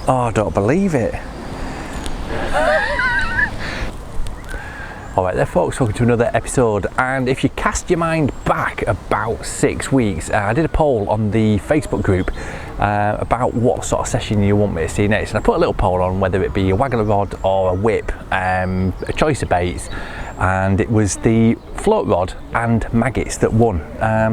Oh, I don't believe it. Alright there folks, welcome to another episode, and if you cast your mind back about 6 weeks, I did a poll on the Facebook group about what sort of session you want me to see next, and I put a little poll on whether it be a waggler rod or a whip, a choice of baits, and it was the float rod and maggots that won.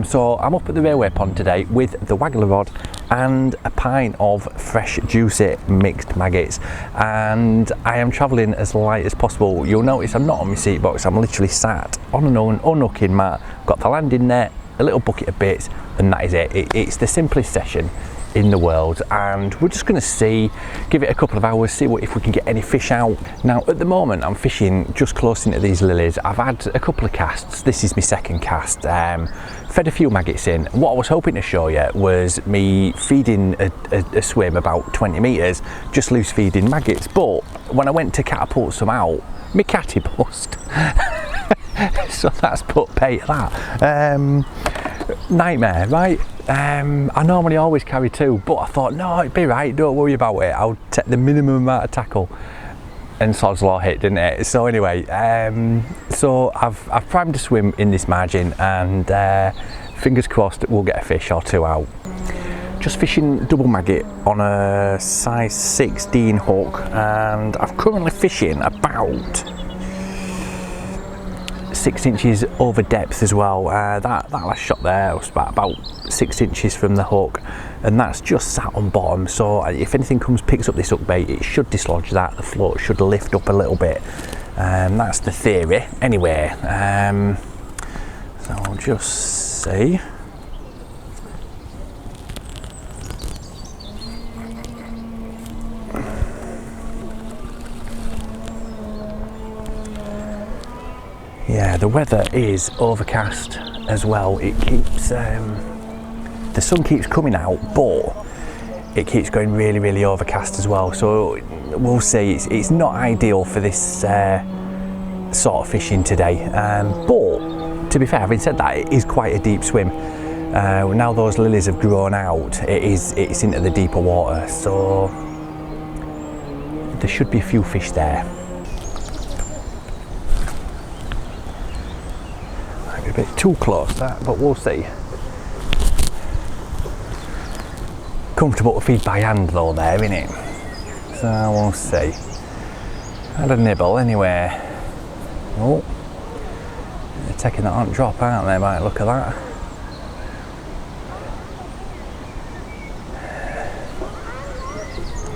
So I'm up at the railway pond today with the waggler rod and a pint of fresh juicy mixed maggots, and I am travelling as light as possible. You'll notice I'm not on my seat box, I'm literally sat on an unhooking mat, got the landing net, a little bucket of bits, and that is it. It's the simplest session in the world, and we're just going to give it a couple of hours, see if we can get any fish out. Now at the moment I'm fishing just close into these lilies. I've had a couple of casts, this is my second cast, fed a few maggots in. What I was hoping to show you was me feeding a swim about 20 metres, just loose feeding maggots, but when I went to catapult some out, my catty bust. So that's put pay to that. Nightmare, right? I normally always carry two, but I thought, no, it'd be right, don't worry about it, I'll take the minimum amount of tackle, and sod's law hit, didn't it? So anyway, so I've primed a swim in this margin, and fingers crossed we'll get a fish or two out. Just fishing double maggot on a size 16 hook, and I'm currently fishing about 6 inches over depth as well. That last shot there was about 6 inches from the hook, and that's just sat on bottom, so if anything picks up this hook bait, it should dislodge that, the float should lift up a little bit. That's the theory anyway. So I'll just see. Yeah, the weather is overcast as well. It keeps, the sun keeps coming out, but it keeps going really, really overcast as well. So we'll see. It's not ideal for this sort of fishing today. But to be fair, having said that, it is quite a deep swim. Now those lilies have grown out, it's into the deeper water. So there should be a few fish there. A bit too close that, but we'll see. Comfortable to feed by hand though there, isn't it? So we'll see. Had a nibble anyway. Oh, they're taking that on drop, aren't they? Right, look at that.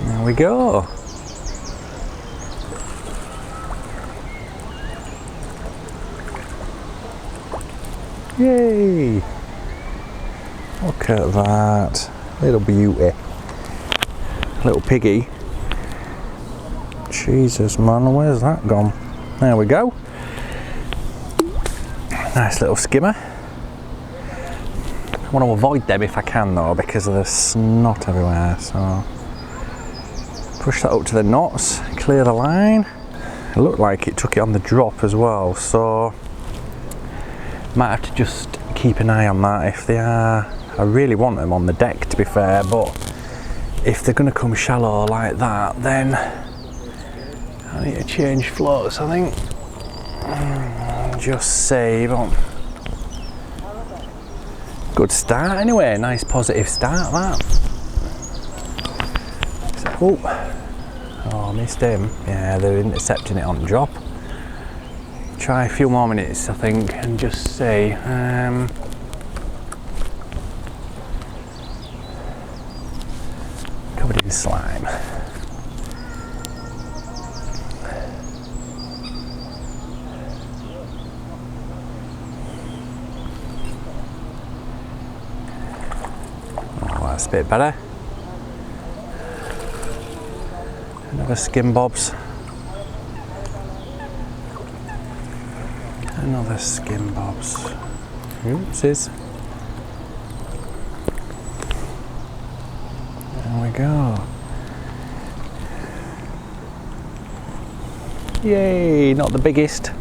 There we go. Yay! Look at that. Little beauty. Little piggy. Jesus man, where's that gone? There we go. Nice little skimmer. I want to avoid them if I can though, because of the snot everywhere. So push that up to the knots, clear the line. It looked like it took it on the drop as well, so might have to just keep an eye on that if they are. I really want them on the deck to be fair, but if they're going to come shallow like that, then I need to change floats, I think. Just save on. Good start anyway, nice positive start that. Oh, missed him. Yeah, they're intercepting it on drop. Try a few more minutes I think and just see. Covered in slime. Oh, that's a bit better. Another skim bobs. Another skim bobs. Oopsies. There we go. Yay, not the biggest,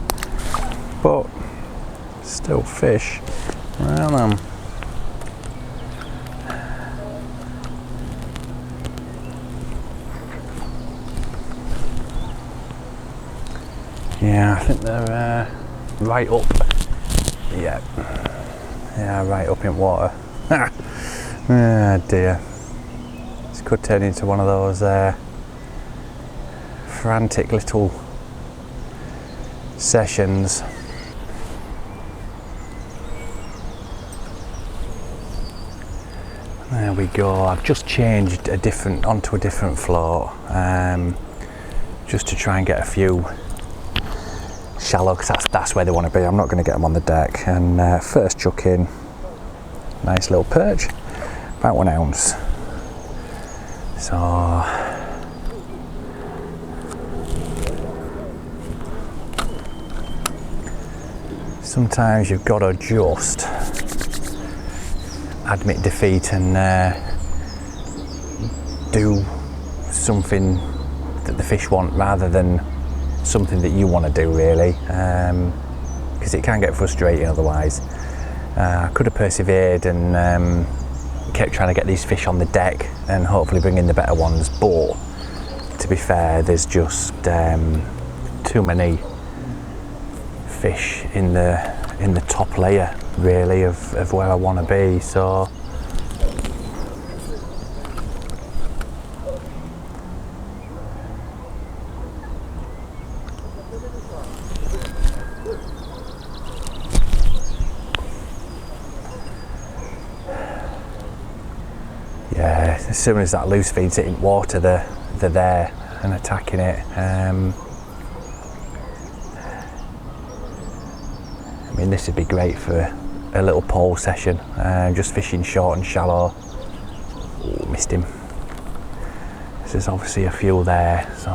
but still fish. Well then. Yeah, I think they're right up. Yeah, right up in water. Ah, dear. This could turn into one of those frantic little sessions. There we go. I've just changed onto a different float, just to try and get a few shallow, because that's where they want to be. I'm not going to get them on the deck. And first chuck in, nice little perch, about 1 ounce. So sometimes you've got to just admit defeat and do something that the fish want rather than something that you want to do, really, because it can get frustrating otherwise. I could have persevered and kept trying to get these fish on the deck and hopefully bring in the better ones, but to be fair, there's just too many fish in the top layer, really, of where I want to be. So yeah, as soon as that loose feed's hitting water, they're there and attacking it. I mean, this would be great for a little pole session, just fishing short and shallow. Ooh, missed him. There's obviously a few there, so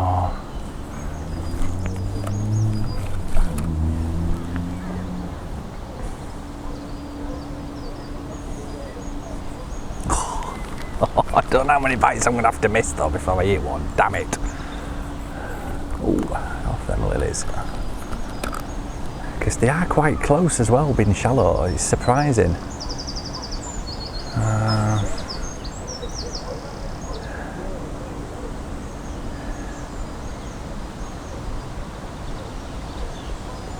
I don't know how many bites I'm going to have to miss though before I eat one. Damn it. Ooh, off them lilies. Because they are quite close as well, being shallow. It's surprising.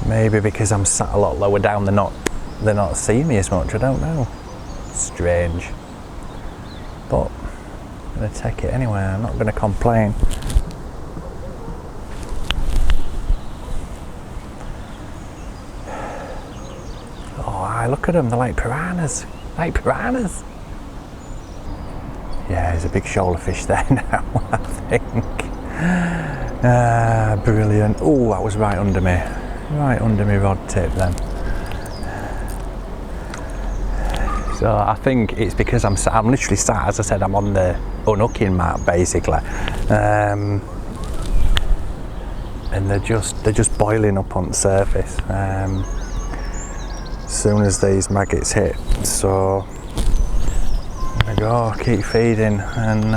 Maybe because I'm sat a lot lower down, they're not seeing me as much. I don't know. Strange. But I'm going to take it anyway. I'm not going to complain. Look at them, they're like piranhas. Like piranhas. Yeah, there's a big shoal of fish there now, I think. Brilliant. Oh, that was right under me. Right under me rod tip then. So I think it's because I'm literally sat, as I said, I'm on the unhooking mat basically. And they're just boiling up on the surface. As soon as these maggots hit, so there we go, keep feeding and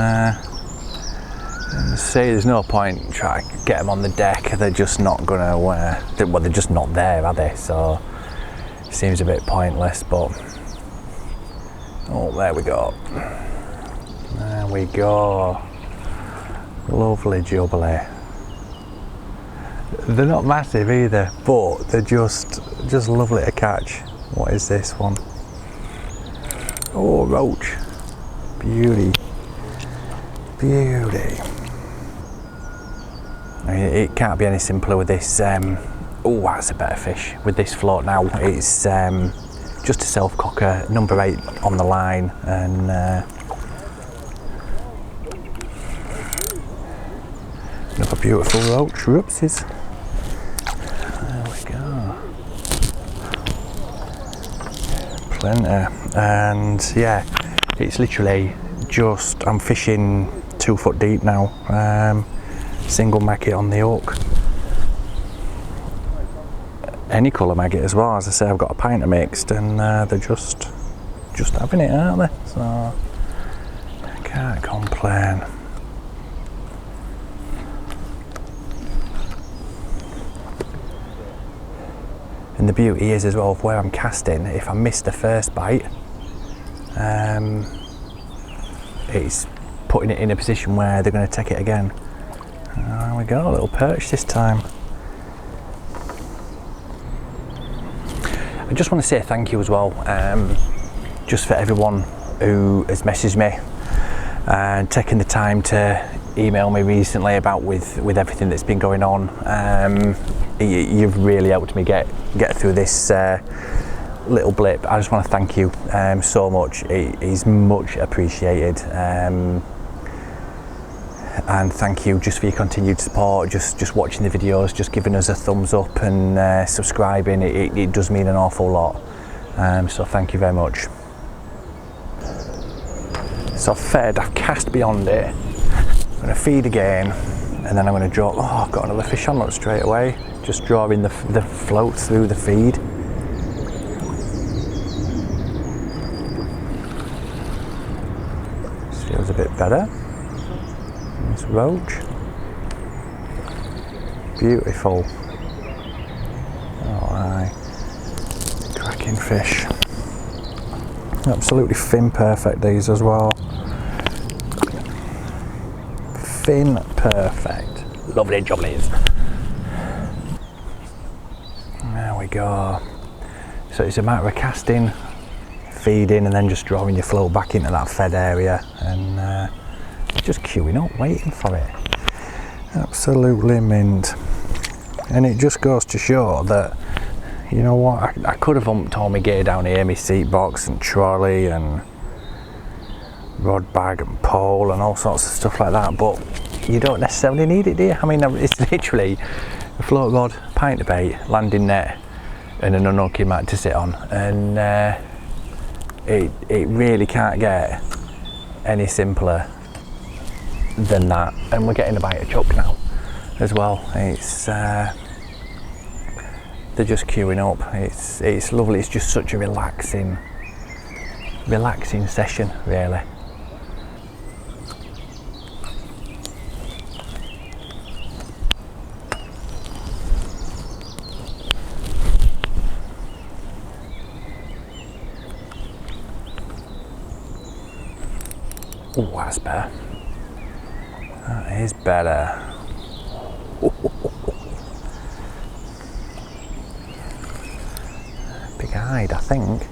see, there's no point trying to get them on the deck. They're just not gonna well, they're just not there, are they? So it seems a bit pointless, but oh, there we go, lovely jubilee. They're not massive either, but they're just lovely to catch. What is this one? Oh, roach. Beauty. Beauty. I mean, it can't be any simpler with this. Oh, that's a better fish. With this float now, it's just a self-cocker, number 8 on the line, and another beautiful roach. Whoopsies. And yeah, it's literally just, I'm fishing 2 foot deep now, single maggot on the hook, any colour maggot as well. As I say, I've got a pint mixed, and they're just having it, aren't they? So I can't complain. And the beauty is as well of where I'm casting, if I miss the first bite, it's putting it in a position where they're going to take it again. There we go, a little perch this time. just want to say thank you as well, just for everyone who has messaged me and taken the time to email me recently about with everything that's been going on. You've really helped me get through this little blip. I just want to thank you so much. It is much appreciated, and thank you just for your continued support, just watching the videos, just giving us a thumbs up and subscribing. It does mean an awful lot, so thank you very much. So I've fed, I've cast beyond it. I'm going to feed again, and then I'm going to draw. Oh, I've got another fish on, look, straight away. Just drawing the float through the feed. This feels a bit better. This roach. Beautiful. Oh, aye. Cracking fish. Absolutely fin perfect, these as well. Fin perfect. Lovely jobblies. There we go. So it's a matter of casting, feeding, and then just drawing your float back into that fed area and just queuing up, waiting for it. Absolutely mint. And it just goes to show that, you know what, I could have humped all my gear down here, my seat box and trolley and rod bag and pole and all sorts of stuff like that, but you don't necessarily need it, do you? I mean, it's literally a float rod, pint of bait, landing net and an unhooking mat to sit on, and it really can't get any simpler than that. And we're getting a bite of chuck now as well. It's they're just queuing up. It's lovely. It's just such a relaxing session, really. Oh, that's better. That is better. Big-eyed, I think.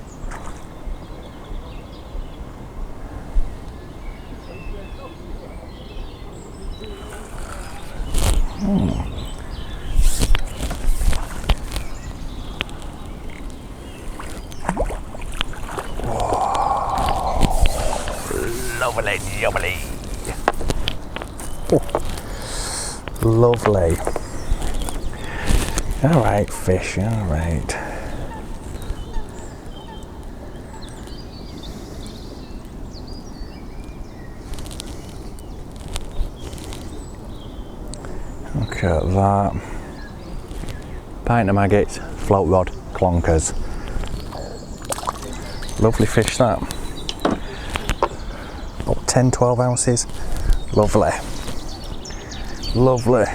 Lovely, lovely. Oh, lovely. All right, fish, all right. Look at that. Pint of maggots, float rod, clonkers. Lovely fish, that. 10-12 ounces. Lovely, lovely.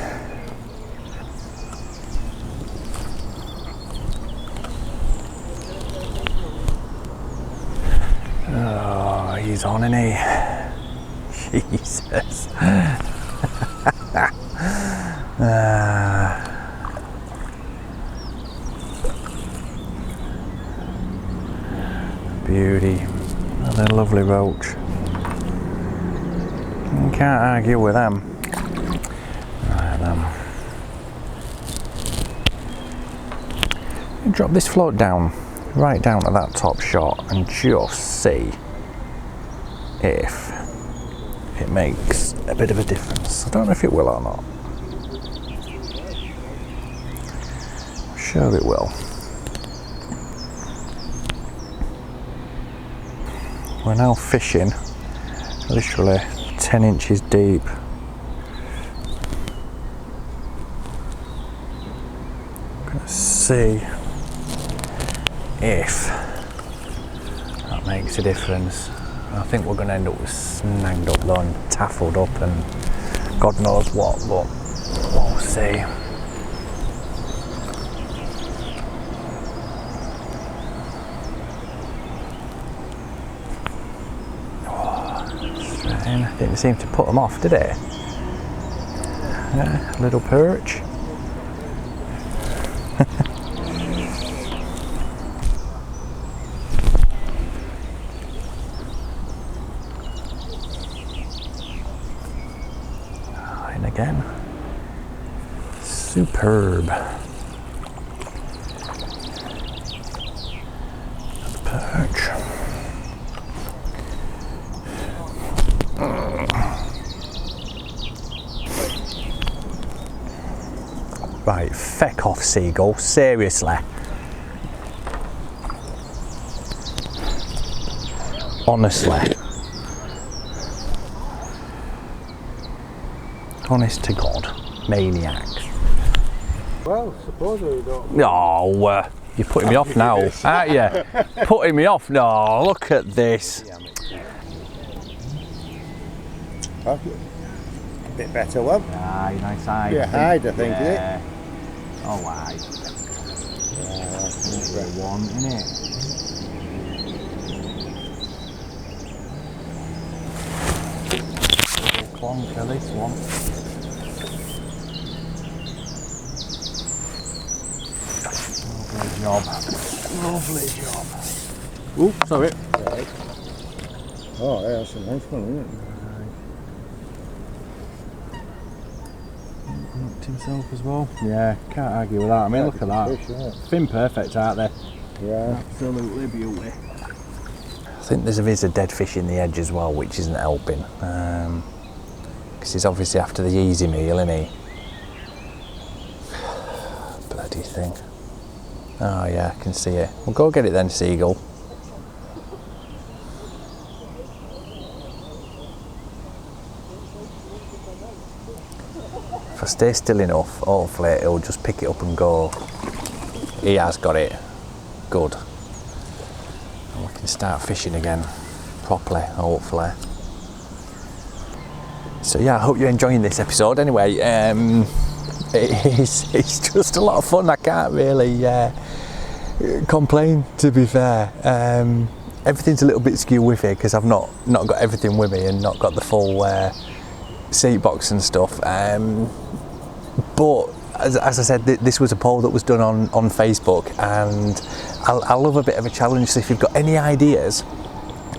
Oh, he's on, isn't he? Jesus. Beauty. What a lovely roach. You can't argue with them. Right then. Drop this float down, right down to that top shot, and just see if it makes a bit of a difference. I don't know if it will or not. I'm sure it will. We're now fishing literally 10 inches deep. I'm going to see if that makes a difference. I think we're going to end up snagged up though and taffled up and God knows what, but we'll see. Didn't seem to put them off, did it? Yeah, little perch. again. Superb. Perch. Right, feck off, seagull, seriously. Honestly. Honest to God, maniacs. Well, supposedly you don't. No, you're putting me off now, aren't you? Putting me off? No, look at this. A bit better one. Aye, nice hide. Yeah, hide, I think, is it? Oh, aye. That's what we want, innit? Clonker, this one. Lovely job. Lovely job. Ooh, sorry. Right. Oh, yeah, that's a nice one, isn't it? Knocked himself as well. Yeah, can't argue with that. I mean, look at that. Fish, yeah. Fin perfect, aren't they? Yeah. Absolutely beauty. I think there's a dead fish in the edge as well, which isn't helping. Because he's obviously after the easy meal, isn't he? Bloody thing. Oh yeah, I can see it. Well, go get it then, seagull. If I stay still enough, hopefully it'll just pick it up and go. He has got it. Good. And we can start fishing again properly, hopefully. So yeah, I hope you're enjoying this episode. Anyway, it's just a lot of fun. I can't really complain, to be fair. Everything's a little bit skew with it because I've not got everything with me and not got the full seat box and stuff. But as I said, this was a poll that was done on Facebook, and I love a bit of a challenge. So if you've got any ideas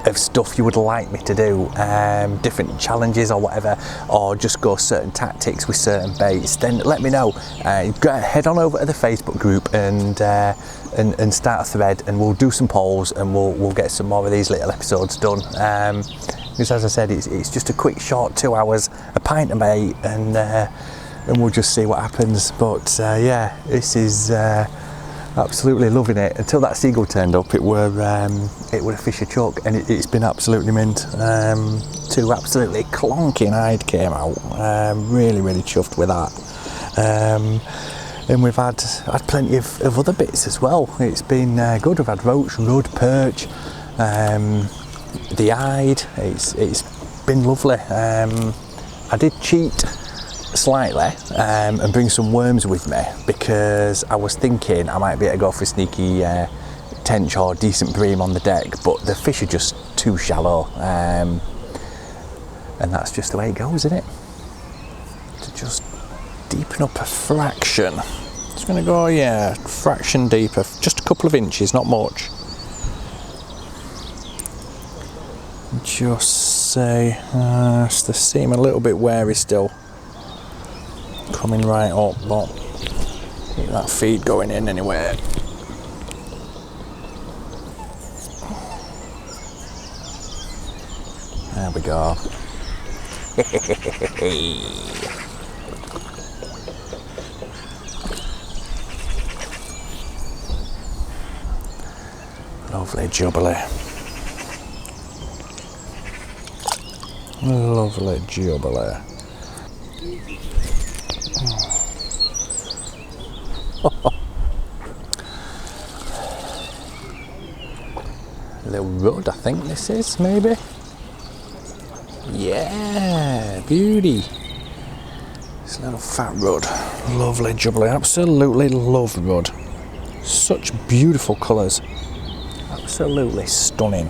of stuff you would like me to do, different challenges or whatever, or just go certain tactics with certain baits, then let me know. Head on over to the Facebook group and start a thread, and we'll do some polls, and we'll get some more of these little episodes done. Because as I said, it's just a quick short 2 hours, a pint of bait, and we'll just see what happens. But yeah, this is absolutely loving it. Until that seagull turned up, it were a fish of chuck, and it's been absolutely mint. Two absolutely clonking hide came out. Really chuffed with that. And we've had plenty of other bits as well. It's been good. We've had roach, rudd, perch, the hide. It's been lovely. I did cheat slightly and bring some worms with me, because I was thinking I might be able to go for a sneaky tench or decent bream on the deck, but the fish are just too shallow, and that's just the way it goes, isn't it? To just deepen up a fraction. It's going to go, yeah, fraction deeper, just a couple of inches, not much. Just say they seem a little bit wary still. Coming right up, but keep that feed going in anyway. There we go. Lovely jubilee. Lovely jubilee. Little rudd, I think this is, maybe. Yeah, beauty. This little fat rudd. Lovely jubilee, absolutely love rudd. Such beautiful colours. Absolutely stunning.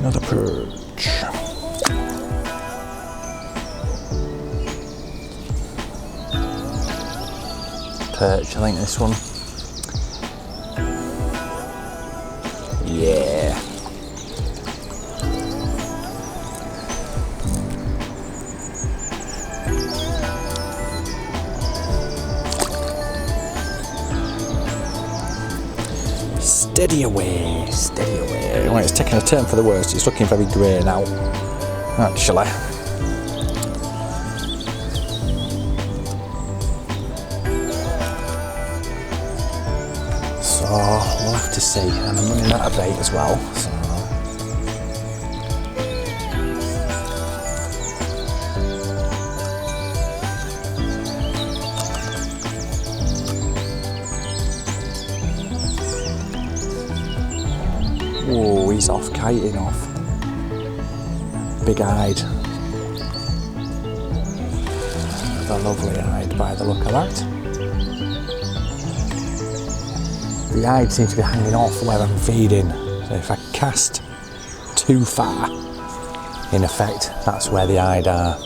Another perch. Perch, I think this one. Yeah. Steady away, steady away. Well, it's taking a turn for the worst. It's looking very grey now, actually. So we'll have to see. And I'm running out of bait as well. So. Oh, he's off, kiting off. Big-eyed. Another lovely eyed by the look of that. The eyed seems to be hanging off where I'm feeding. So if I cast too far, in effect, that's where the eyed are.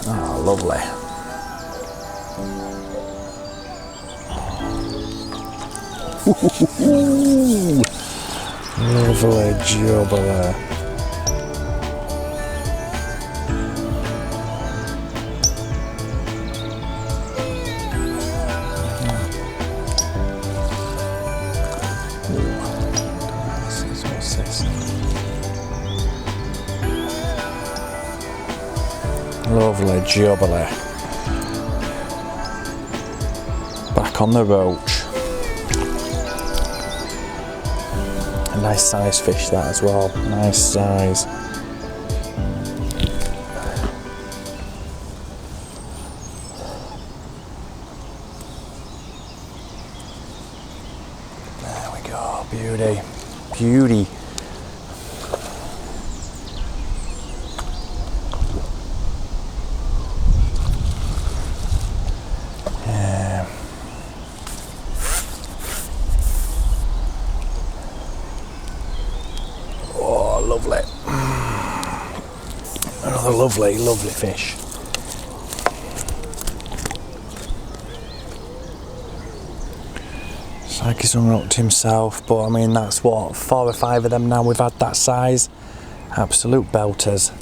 Oh, lovely. Lovely jubbler. What's this? Lovely jubbler. Back on the roach. A nice size fish that as well, nice size. There we go, beauty, beauty. Lovely. Another lovely, lovely fish. It's like he's unhooked himself, but I mean, that's what, 4 or 5 of them now we've had that size. Absolute belters.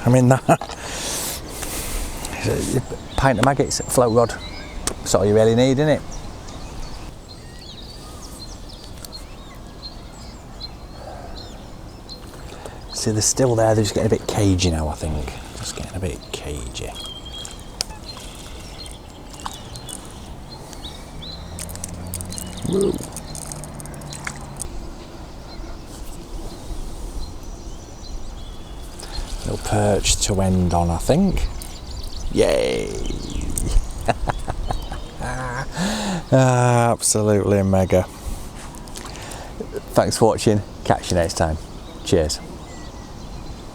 I mean, that pint of maggots, float rod. That's all you really need, isn't it? See, they're still there, they're just getting a bit cagey now, I think. Just getting a bit cagey. Woo. Little perch to end on, I think. Yay! Absolutely mega. Thanks for watching, catch you next time. Cheers.